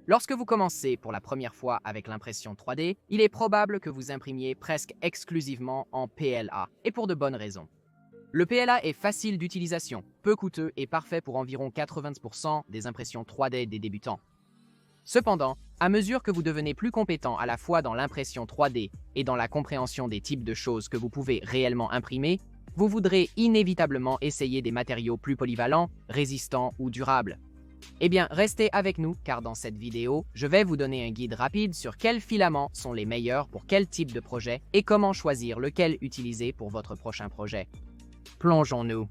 Lorsque vous commencez pour la première fois avec l'impression 3D, il est probable que vous imprimiez presque exclusivement en PLA, et pour de bonnes raisons. Le PLA est facile d'utilisation, peu coûteux et parfait pour environ 80% des impressions 3D des débutants. Cependant, à mesure que vous devenez plus compétent à la fois dans l'impression 3D et dans la compréhension des types de choses que vous pouvez réellement imprimer, vous voudrez inévitablement essayer des matériaux plus polyvalents, résistants ou durables. Eh bien, restez avec nous car dans cette vidéo, je vais vous donner un guide rapide sur quels filaments sont les meilleurs pour quel type de projet et comment choisir lequel utiliser pour votre prochain projet. Plongeons-nous.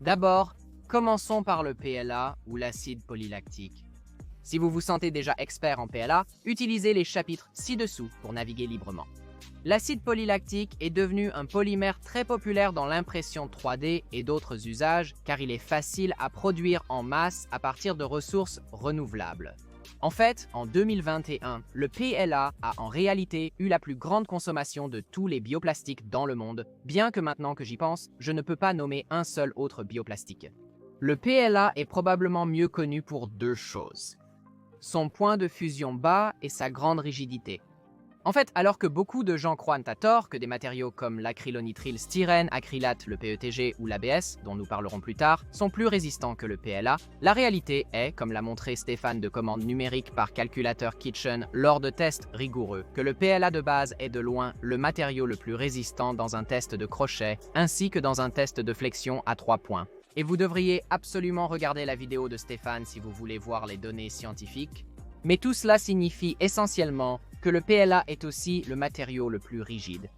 D'abord, commençons par le PLA ou l'acide polylactique. Si vous vous sentez déjà expert en PLA, utilisez les chapitres ci-dessous pour naviguer librement. L'acide polylactique est devenu un polymère très populaire dans l'impression 3D et d'autres usages car il est facile à produire en masse à partir de ressources renouvelables. En fait, en 2021, le PLA a en réalité eu la plus grande consommation de tous les bioplastiques dans le monde, bien que maintenant que j'y pense, je ne peux pas nommer un seul autre bioplastique. Le PLA est probablement mieux connu pour deux choses: son point de fusion bas et sa grande rigidité. En fait, alors que beaucoup de gens croient à tort que des matériaux comme l'acrylonitrile-styrène, acrylate, le PETG ou l'ABS, dont nous parlerons plus tard, sont plus résistants que le PLA, la réalité est, comme l'a montré Stéphane de commande numérique par calculateur Kitchen lors de tests rigoureux, que le PLA de base est de loin le matériau le plus résistant dans un test de crochet, ainsi que dans un test de flexion à 3 points. Et vous devriez absolument regarder la vidéo de Stéphane si vous voulez voir les données scientifiques. Mais tout cela signifie essentiellement que le PLA est aussi le matériau le plus rigide.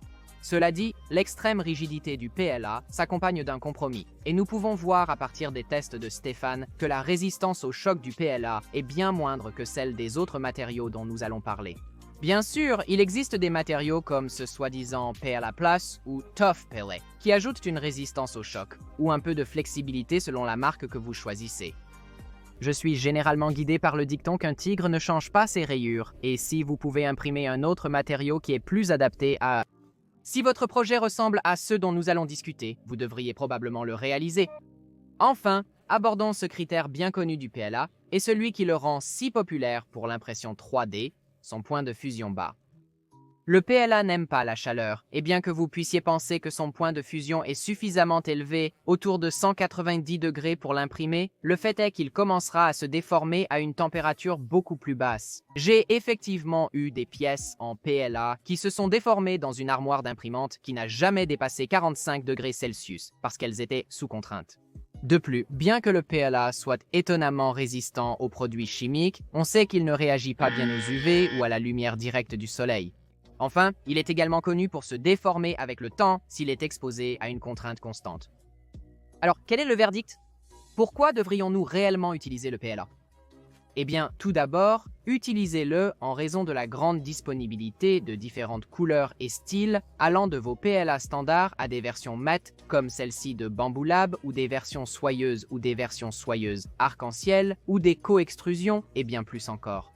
Cela dit, l'extrême rigidité du PLA s'accompagne d'un compromis, et nous pouvons voir à partir des tests de Stéphane que la résistance au choc du PLA est bien moindre que celle des autres matériaux dont nous allons parler. Bien sûr, il existe des matériaux comme ce soi-disant PLA Plus ou Tough PLA, qui ajoutent une résistance au choc, ou un peu de flexibilité selon la marque que vous choisissez. Je suis généralement guidé par le dicton qu'un tigre ne change pas ses rayures, et si vous pouvez imprimer un autre matériau qui est plus adapté à... Si votre projet ressemble à ceux dont nous allons discuter, vous devriez probablement le réaliser. Enfin, abordons ce critère bien connu du PLA, et celui qui le rend si populaire pour l'impression 3D, son point de fusion bas. Le PLA n'aime pas la chaleur, et bien que vous puissiez penser que son point de fusion est suffisamment élevé, autour de 190 degrés pour l'imprimer, le fait est qu'il commencera à se déformer à une température beaucoup plus basse. J'ai effectivement eu des pièces en PLA qui se sont déformées dans une armoire d'imprimante qui n'a jamais dépassé 45 degrés Celsius, parce qu'elles étaient sous contrainte. De plus, bien que le PLA soit étonnamment résistant aux produits chimiques, on sait qu'il ne réagit pas bien aux UV ou à la lumière directe du soleil. Enfin, il est également connu pour se déformer avec le temps s'il est exposé à une contrainte constante. Alors, quel est le verdict? Pourquoi devrions-nous réellement utiliser le PLA? Eh bien, tout d'abord, utilisez-le en raison de la grande disponibilité de différentes couleurs et styles, allant de vos PLA standards à des versions mattes comme celle-ci de Bamboo Lab, ou des versions soyeuses arc-en-ciel, ou des co-extrusions, et bien plus encore.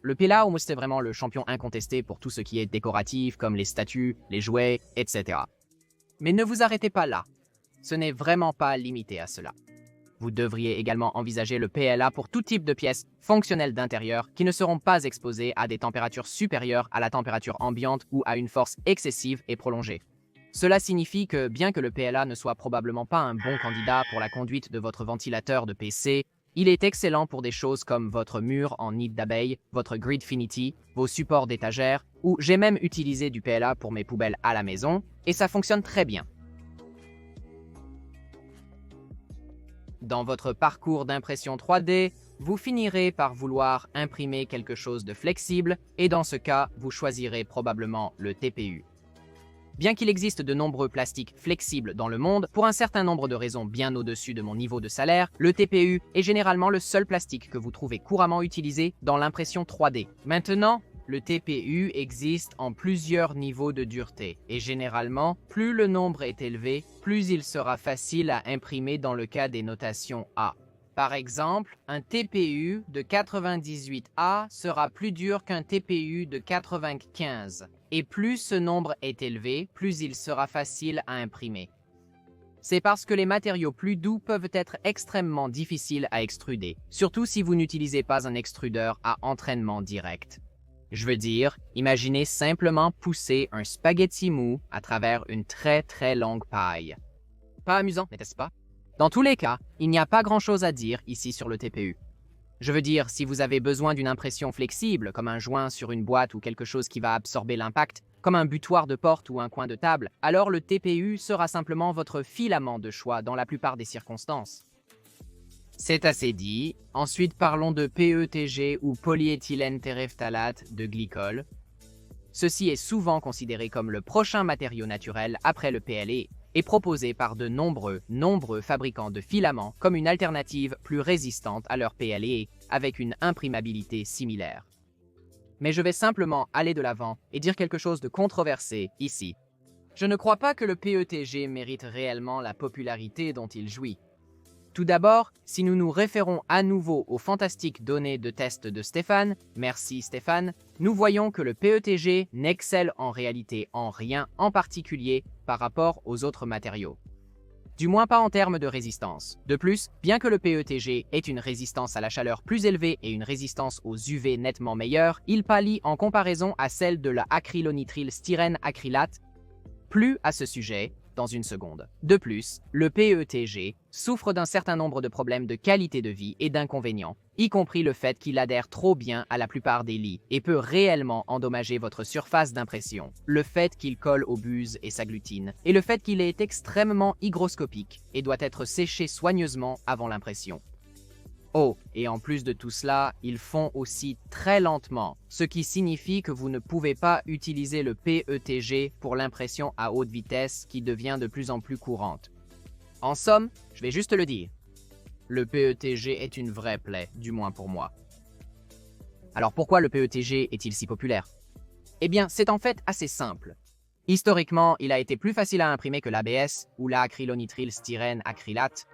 Le PLA, c'est vraiment le champion incontesté pour tout ce qui est décoratif, comme les statues, les jouets, etc. Mais ne vous arrêtez pas là. Ce n'est vraiment pas limité à cela. Vous devriez également envisager le PLA pour tout type de pièces fonctionnelles d'intérieur qui ne seront pas exposées à des températures supérieures à la température ambiante ou à une force excessive et prolongée. Cela signifie que, bien que le PLA ne soit probablement pas un bon candidat pour la conduite de votre ventilateur de PC, il est excellent pour des choses comme votre mur en nid d'abeille, votre Gridfinity, vos supports d'étagères, ou j'ai même utilisé du PLA pour mes poubelles à la maison, et ça fonctionne très bien. Dans votre parcours d'impression 3D, vous finirez par vouloir imprimer quelque chose de flexible, et dans ce cas, vous choisirez probablement le TPU. Bien qu'il existe de nombreux plastiques flexibles dans le monde, pour un certain nombre de raisons bien au-dessus de mon niveau de salaire, le TPU est généralement le seul plastique que vous trouvez couramment utilisé dans l'impression 3D. Maintenant, le TPU existe en plusieurs niveaux de dureté, et généralement, plus le nombre est élevé, plus il sera facile à imprimer dans le cas des notations A. Par exemple, un TPU de 98A sera plus dur qu'un TPU de 95, et plus ce nombre est élevé, plus il sera facile à imprimer. C'est parce que les matériaux plus doux peuvent être extrêmement difficiles à extruder, surtout si vous n'utilisez pas un extrudeur à entraînement direct. Je veux dire, imaginez simplement pousser un spaghetti mou à travers une très longue paille. Pas amusant, n'est-ce pas? Dans tous les cas, il n'y a pas grand-chose à dire ici sur le TPU. Je veux dire, si vous avez besoin d'une impression flexible, comme un joint sur une boîte ou quelque chose qui va absorber l'impact, comme un butoir de porte ou un coin de table, alors le TPU sera simplement votre filament de choix dans la plupart des circonstances. C'est assez dit. Ensuite, parlons de PETG ou polyéthylène terephthalate de glycol. Ceci est souvent considéré comme le prochain matériau naturel après le PLA et proposé par de nombreux fabricants de filaments comme une alternative plus résistante à leur PLA avec une imprimabilité similaire. Mais je vais simplement aller de l'avant et dire quelque chose de controversé ici. Je ne crois pas que le PETG mérite réellement la popularité dont il jouit. Tout d'abord, si nous nous référons à nouveau aux fantastiques données de test de Stéphane, merci Stéphane, nous voyons que le PETG n'excelle en réalité en rien en particulier par rapport aux autres matériaux. Du moins pas en termes de résistance. De plus, bien que le PETG ait une résistance à la chaleur plus élevée et une résistance aux UV nettement meilleure, il pâlit en comparaison à celle de l'acrylonitrile-styrène acrylate. Plus à ce sujet, dans une seconde. De plus, le PETG souffre d'un certain nombre de problèmes de qualité de vie et d'inconvénients, y compris le fait qu'il adhère trop bien à la plupart des lits et peut réellement endommager votre surface d'impression, le fait qu'il colle aux buses et s'agglutine, et le fait qu'il est extrêmement hygroscopique et doit être séché soigneusement avant l'impression. Oh, et en plus de tout cela, ils fond aussi très lentement, ce qui signifie que vous ne pouvez pas utiliser le PETG pour l'impression à haute vitesse qui devient de plus en plus courante. En somme, je vais juste le dire, le PETG est une vraie plaie, du moins pour moi. Alors pourquoi le PETG est-il si populaire? Eh bien, c'est en fait assez simple. Historiquement, il a été plus facile à imprimer que l'ABS ou l'acrylonitrile-styrène acrylate.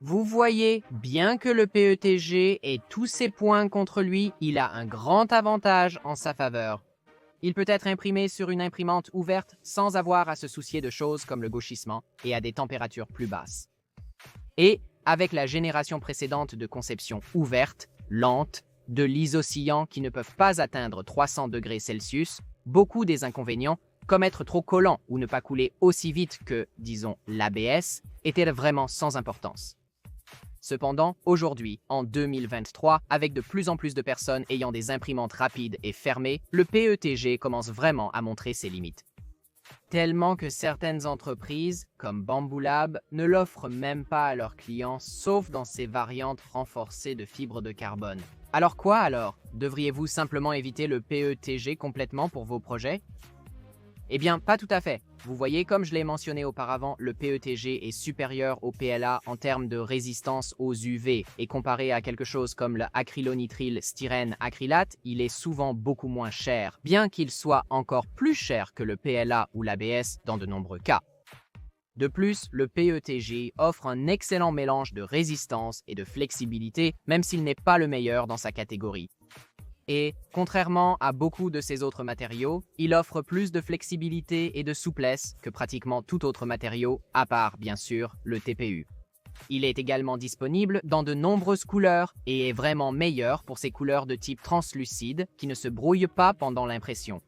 Vous voyez, bien que le PETG ait tous ses points contre lui, il a un grand avantage en sa faveur. Il peut être imprimé sur une imprimante ouverte sans avoir à se soucier de choses comme le gauchissement et à des températures plus basses. Et avec la génération précédente de conception ouverte, lente, de lits oscillants qui ne peuvent pas atteindre 300 degrés Celsius, beaucoup des inconvénients, comme être trop collant ou ne pas couler aussi vite que, disons, l'ABS, étaient vraiment sans importance. Cependant, aujourd'hui, en 2023, avec de plus en plus de personnes ayant des imprimantes rapides et fermées, le PETG commence vraiment à montrer ses limites. Tellement que certaines entreprises, comme Bamboo Lab, ne l'offrent même pas à leurs clients, sauf dans ses variantes renforcées de fibres de carbone. Alors quoi alors? Devriez-vous simplement éviter le PETG complètement pour vos projets? Eh bien, pas tout à fait. Vous voyez, comme je l'ai mentionné auparavant, le PETG est supérieur au PLA en termes de résistance aux UV, et comparé à quelque chose comme l'acrylonitrile-styrène acrylate, il est souvent beaucoup moins cher, bien qu'il soit encore plus cher que le PLA ou l'ABS dans de nombreux cas. De plus, le PETG offre un excellent mélange de résistance et de flexibilité, même s'il n'est pas le meilleur dans sa catégorie. Et, contrairement à beaucoup de ces autres matériaux, il offre plus de flexibilité et de souplesse que pratiquement tout autre matériau, à part, bien sûr, le TPU. Il est également disponible dans de nombreuses couleurs et est vraiment meilleur pour ces couleurs de type translucide qui ne se brouillent pas pendant l'impression.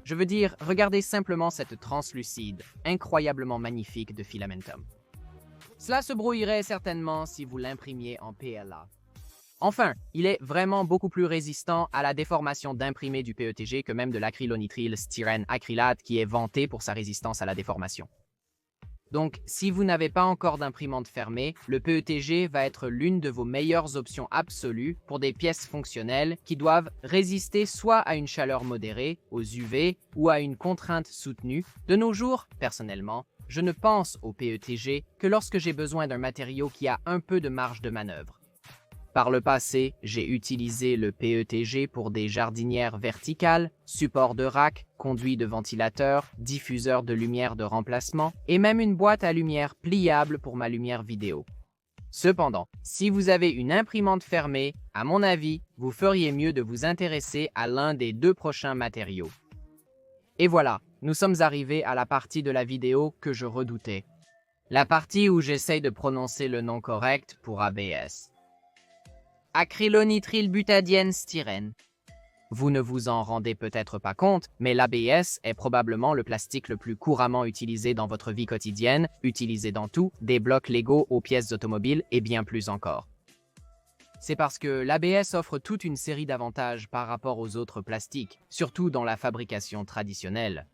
Je veux dire, regardez simplement cette translucide, incroyablement magnifique de Filamentum. Cela se brouillerait certainement si vous l'imprimiez en PLA. Enfin, il est vraiment beaucoup plus résistant à la déformation d'imprimé du PETG que même de l'acrylonitrile-styrène acrylate qui est vanté pour sa résistance à la déformation. Donc, si vous n'avez pas encore d'imprimante fermée, le PETG va être l'une de vos meilleures options absolues pour des pièces fonctionnelles qui doivent résister soit à une chaleur modérée, aux UV, ou à une contrainte soutenue. De nos jours, personnellement, je ne pense au PETG que lorsque j'ai besoin d'un matériau qui a un peu de marge de manœuvre. Par le passé, j'ai utilisé le PETG pour des jardinières verticales, supports de rack, conduits de ventilateur, diffuseurs de lumière de remplacement et même une boîte à lumière pliable pour ma lumière vidéo. Cependant, si vous avez une imprimante fermée, à mon avis, vous feriez mieux de vous intéresser à l'un des deux prochains matériaux. Et voilà, nous sommes arrivés à la partie de la vidéo que je redoutais. La partie où j'essaye de prononcer le nom correct pour ABS. Acrylonitrilbutadiène styrène. Vous ne vous en rendez peut-être pas compte, mais l'ABS est probablement le plastique le plus couramment utilisé dans votre vie quotidienne, utilisé dans tout, des blocs Lego aux pièces automobiles et bien plus encore. C'est parce que l'ABS offre toute une série d'avantages par rapport aux autres plastiques, surtout dans la fabrication traditionnelle.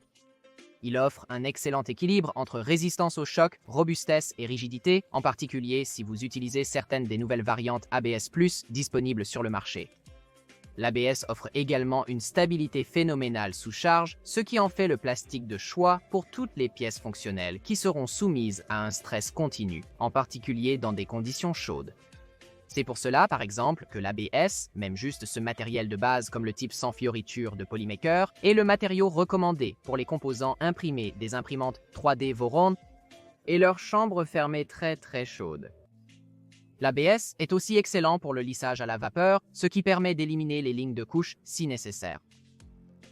Il offre un excellent équilibre entre résistance au choc, robustesse et rigidité, en particulier si vous utilisez certaines des nouvelles variantes ABS+ disponibles sur le marché. L'ABS offre également une stabilité phénoménale sous charge, ce qui en fait le plastique de choix pour toutes les pièces fonctionnelles qui seront soumises à un stress continu, en particulier dans des conditions chaudes. C'est pour cela, par exemple, que l'ABS, même juste ce matériel de base comme le type sans fioriture de Polymaker, est le matériau recommandé pour les composants imprimés des imprimantes 3D Voron et leurs chambres fermées très chaudes. L'ABS est aussi excellent pour le lissage à la vapeur, ce qui permet d'éliminer les lignes de couche si nécessaire.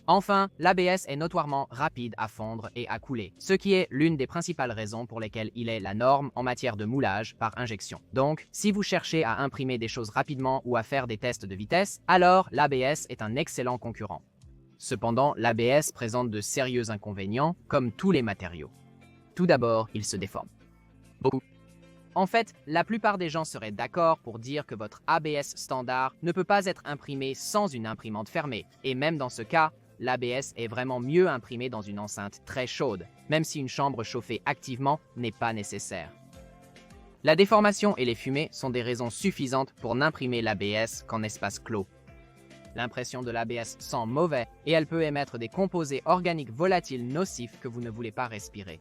Enfin, l'ABS est notoirement rapide à fondre et à couler, ce qui est l'une des principales raisons pour lesquelles il est la norme en matière de moulage par injection. Donc, si vous cherchez à imprimer des choses rapidement ou à faire des tests de vitesse, alors l'ABS est un excellent concurrent. Cependant, l'ABS présente de sérieux inconvénients, comme tous les matériaux. Tout d'abord, il se déforme. Beaucoup. En fait, la plupart des gens seraient d'accord pour dire que votre ABS standard ne peut pas être imprimé sans une imprimante fermée, et même dans ce cas, l'ABS est vraiment mieux imprimé dans une enceinte très chaude, même si une chambre chauffée activement n'est pas nécessaire. La déformation et les fumées sont des raisons suffisantes pour n'imprimer l'ABS qu'en espace clos. L'impression de l'ABS sent mauvais et elle peut émettre des composés organiques volatiles nocifs que vous ne voulez pas respirer.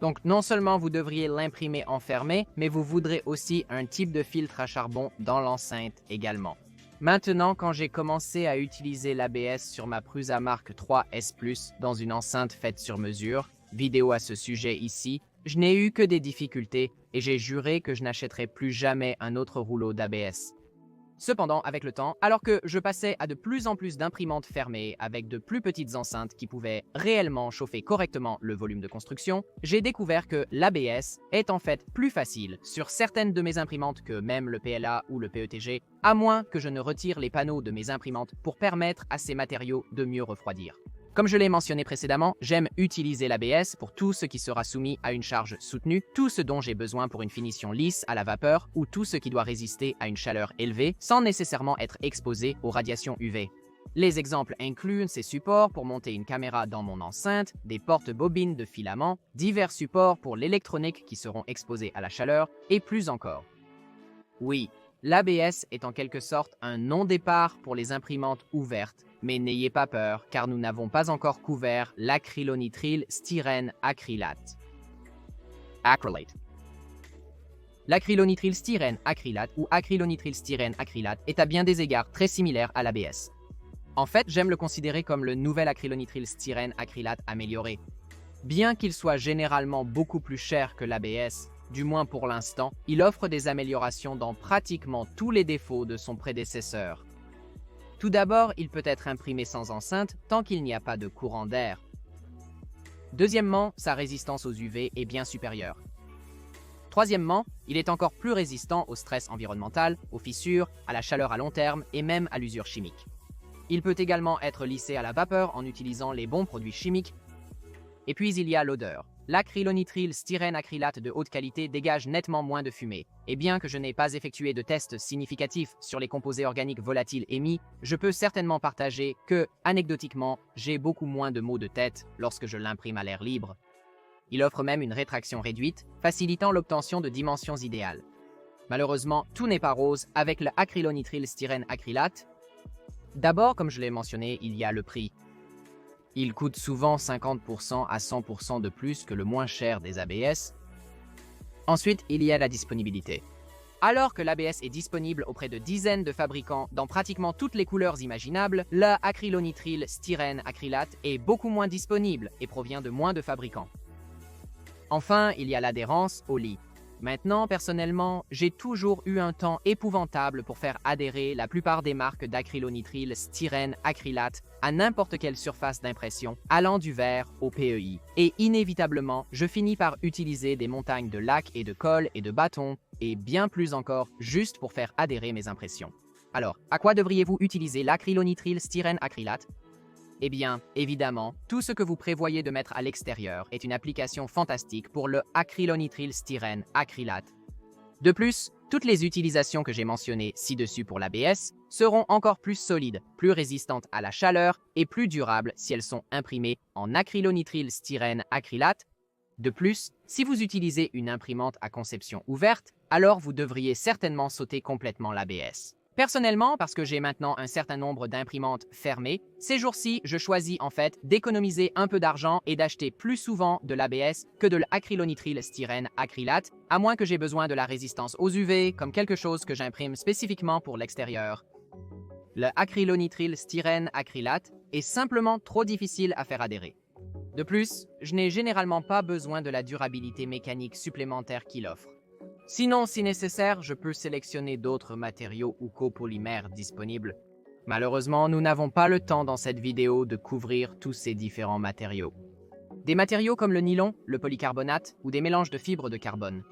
Donc non seulement vous devriez l'imprimer enfermé, mais vous voudrez aussi un type de filtre à charbon dans l'enceinte également. Maintenant, quand j'ai commencé à utiliser l'ABS sur ma Prusa Mark 3 S Plus dans une enceinte faite sur mesure, vidéo à ce sujet ici, je n'ai eu que des difficultés et j'ai juré que je n'achèterais plus jamais un autre rouleau d'ABS. Cependant, avec le temps, alors que je passais à de plus en plus d'imprimantes fermées avec de plus petites enceintes qui pouvaient réellement chauffer correctement le volume de construction, j'ai découvert que l'ABS est en fait plus facile sur certaines de mes imprimantes que même le PLA ou le PETG, à moins que je ne retire les panneaux de mes imprimantes pour permettre à ces matériaux de mieux refroidir. Comme je l'ai mentionné précédemment, j'aime utiliser l'ABS pour tout ce qui sera soumis à une charge soutenue, tout ce dont j'ai besoin pour une finition lisse à la vapeur ou tout ce qui doit résister à une chaleur élevée sans nécessairement être exposé aux radiations UV. Les exemples incluent ces supports pour monter une caméra dans mon enceinte, des porte-bobines de filaments, divers supports pour l'électronique qui seront exposés à la chaleur et plus encore. Oui, l'ABS est en quelque sorte un non-départ pour les imprimantes ouvertes, mais n'ayez pas peur car nous n'avons pas encore couvert l'acrylonitrilstyrène-acrylate. Acrylate. L'acrylonitrilstyrène-acrylate ou acrylonitrilstyrène-acrylate est à bien des égards très similaire à l'ABS. En fait, j'aime le considérer comme le nouvel acrylonitrilstyrène-acrylate amélioré. Bien qu'il soit généralement beaucoup plus cher que l'ABS, du moins pour l'instant, il offre des améliorations dans pratiquement tous les défauts de son prédécesseur. Tout d'abord, il peut être imprimé sans enceinte tant qu'il n'y a pas de courant d'air. Deuxièmement, sa résistance aux UV est bien supérieure. Troisièmement, il est encore plus résistant au stress environnemental, aux fissures, à la chaleur à long terme et même à l'usure chimique. Il peut également être lissé à la vapeur en utilisant les bons produits chimiques. Et puis il y a l'odeur. L'acrylonitrilstyrène-acrylate de haute qualité dégage nettement moins de fumée. Et bien que je n'ai pas effectué de tests significatifs sur les composés organiques volatiles émis, je peux certainement partager que, anecdotiquement, j'ai beaucoup moins de maux de tête lorsque je l'imprime à l'air libre. Il offre même une rétraction réduite, facilitant l'obtention de dimensions idéales. Malheureusement, tout n'est pas rose avec le acrylonitrilstyrène-acrylate. D'abord, comme je l'ai mentionné, il y a le prix. Il coûte souvent 50% à 100% de plus que le moins cher des ABS. Ensuite, il y a la disponibilité. Alors que l'ABS est disponible auprès de dizaines de fabricants dans pratiquement toutes les couleurs imaginables, le acrylonitrilstyrène-acrylate est beaucoup moins disponible et provient de moins de fabricants. Enfin, il y a l'adhérence au lit. Maintenant, personnellement, j'ai toujours eu un temps épouvantable pour faire adhérer la plupart des marques d'acrylonitrile styrène acrylate à n'importe quelle surface d'impression, allant du verre au PEI. Et inévitablement, je finis par utiliser des montagnes de lacs et de colle et de bâtons, et bien plus encore, juste pour faire adhérer mes impressions. Alors, à quoi devriez-vous utiliser l'acrylonitrile styrène acrylate? Eh bien, évidemment, tout ce que vous prévoyez de mettre à l'extérieur est une application fantastique pour le acrylonitrile styrène acrylate. De plus, toutes les utilisations que j'ai mentionnées ci-dessus pour l'ABS seront encore plus solides, plus résistantes à la chaleur et plus durables si elles sont imprimées en acrylonitrile styrène acrylate. De plus, si vous utilisez une imprimante à conception ouverte, alors vous devriez certainement sauter complètement l'ABS. Personnellement, parce que j'ai maintenant un certain nombre d'imprimantes fermées, ces jours-ci, je choisis en fait d'économiser un peu d'argent et d'acheter plus souvent de l'ABS que de l'acrylonitrile styrène acrylate, à moins que j'ai besoin de la résistance aux UV, comme quelque chose que j'imprime spécifiquement pour l'extérieur. Le acrylonitrile styrène acrylate est simplement trop difficile à faire adhérer. De plus, je n'ai généralement pas besoin de la durabilité mécanique supplémentaire qu'il offre. Sinon, si nécessaire, je peux sélectionner d'autres matériaux ou copolymères disponibles. Malheureusement, nous n'avons pas le temps dans cette vidéo de couvrir tous ces différents matériaux. Des matériaux comme le nylon, le polycarbonate ou des mélanges de fibres de carbone.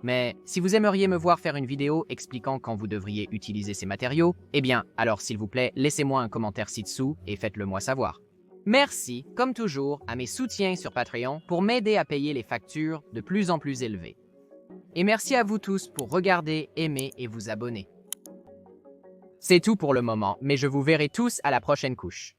Mais si vous aimeriez me voir faire une vidéo expliquant quand vous devriez utiliser ces matériaux, eh bien, alors s'il vous plaît, laissez-moi un commentaire ci-dessous et faites-le moi savoir. Merci, comme toujours, à mes soutiens sur Patreon pour m'aider à payer les factures de plus en plus élevées. Et merci à vous tous pour regarder, aimer et vous abonner. C'est tout pour le moment, mais je vous verrai tous à la prochaine couche.